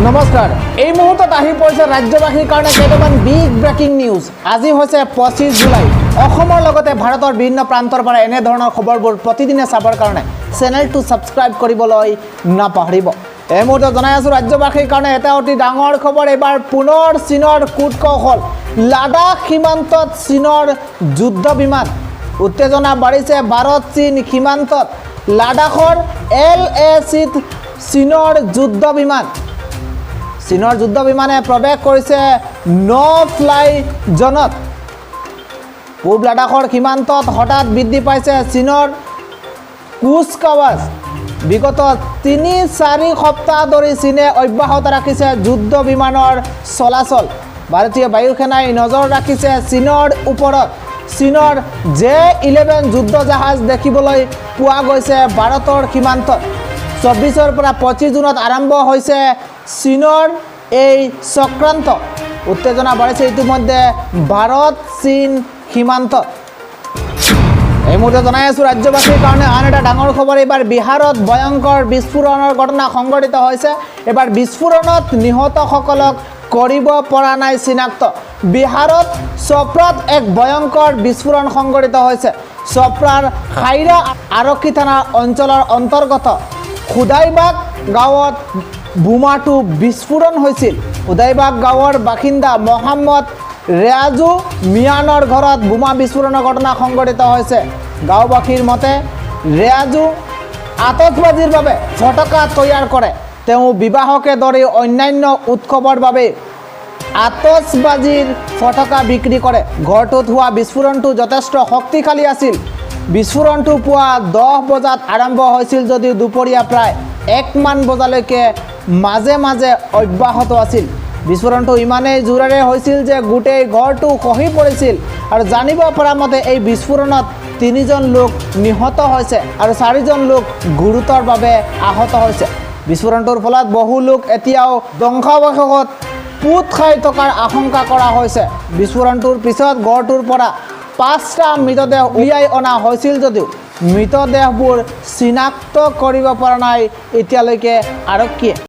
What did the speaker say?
নমস্কাৰ এই মুহূৰ্তত আহি পৰিছে ৰাজ্যবাসীৰ কাৰণে কেইটামান বিগ ব্ৰেকিং নিউজ। আজি হৈছে 25 জুলাই। অসমৰ লগতে ভাৰতৰ বিভিন্ন প্ৰান্তৰ পৰা এনে ধৰণৰ খবৰবোৰ প্ৰতিদিনে চাবৰ কাৰণে চেনেলটো ছাবস্ক্ৰাইব কৰিবলৈ নাপাহৰিব। এই মুহূৰ্তত জনাই আছোঁ ৰাজ্যবাসীৰ কাৰণে এটা অতি ডাঙৰ খবৰ। এবাৰ পুনৰ চীনৰ কূটকৌশল। লাডাখ সীমান্তত চীনৰ যুদ্ধ বিমান। উত্তেজনা বাঢ়িছে ভাৰত চীন সীমান্তত। লাডাখৰ LACত চীনৰ যুদ্ধ বিমান। চীনৰ যুদ্ধ বিমানে প্ৰৱেশ কৰিছে ফ্লাই জোনত। পূব লাডাখৰ সীমান্তত হঠাৎ বৃদ্ধি পাইছে চীনৰ কুচকাৱাজ। বিগত ৩-৪ সপ্তাহ ধৰি চীনে অব্যাহত ৰাখিছে যুদ্ধ বিমানৰ চলাচল। ভাৰতীয় বায়ু সেনাই নজৰ ৰাখিছে চীনৰ ওপৰত। চীনৰ J-11 যুদ্ধ জাহাজ দেখিবলৈ পোৱা গৈছে ভাৰতৰ সীমান্তত। 24 পৰা 25 জুনত আৰম্ভ হৈছে চীনৰ এই চক্ৰান্ত। উত্তেজনা বাঢ়িছে ইতিমধ্যে ভাৰত চীন সীমান্তত। এই মুহূৰ্তে জনাই আছোঁ ৰাজ্যবাসীৰ কাৰণে আন এটা ডাঙৰ খবৰ। এইবাৰ বিহাৰত ভয়ংকৰ বিস্ফোৰণৰ ঘটনা সংঘটিত হৈছে। এইবাৰ বিস্ফোৰণত নিহতসকলক কৰিব পৰা নাই চিনাক্ত। বিহাৰত চপ্ৰাত এক ভয়ংকৰ বিস্ফোৰণ সংঘটিত হৈছে। চপ্ৰাৰ খাইৰা আৰক্ষী থানা অঞ্চলৰ অন্তৰ্গত খুদাইবাগ গাঁৱত বোমাটো বিস্ফোৰণ হৈছিল। খুদাইবাগ গাঁৱৰ বাসিন্দা মহম্মদ ৰেয়াজু মিয়ানৰ ঘৰত বোমা বিস্ফোৰণৰ ঘটনা সংঘটিত হৈছে। গাঁওবাসীৰ মতে ৰেয়াজু আতচবাজীৰ বাবে ফটকা তৈয়াৰ কৰে। তেওঁ বিবাহকে ধৰি অন্যান্য উৎসৱৰ বাবে আতচবাজীৰ ফটকা বিক্ৰী কৰে। ঘৰটোত হোৱা বিস্ফোৰণটো যথেষ্ট শক্তিশালী আছিল। বিস্ফোৰণটো পুৱা 10 বজাত আৰম্ভ হৈছিল যদিও দুপৰীয়া প্ৰায় 1 মান বজালৈকে মাজে মাজে অব্যাহত আছিল। বিস্ফোৰণটো ইমানেই জোৰেৰে হৈছিল যে গোটেই ঘৰটো খহি পৰিছিল। আৰু জানিব পৰা মতে এই বিস্ফোৰণত 3জন লোক নিহত হৈছে আৰু 4জন লোক গুৰুতৰভাৱে আহত হৈছে। বিস্ফোৰণটোৰ ফলত বহু লোক এতিয়াও ধ্বংসাৱশেষত পোত খাই থকাৰ আশংকা কৰা হৈছে। বিস্ফোৰণটোৰ পিছত ঘৰটোৰ পৰা 5টা মৃতদেহ উলিয়াই অনা হৈছিল যদিও মৃতদেহবোৰ চিনাক্ত কৰিব পৰা নাই এতিয়ালৈকে আৰক্ষীয়ে।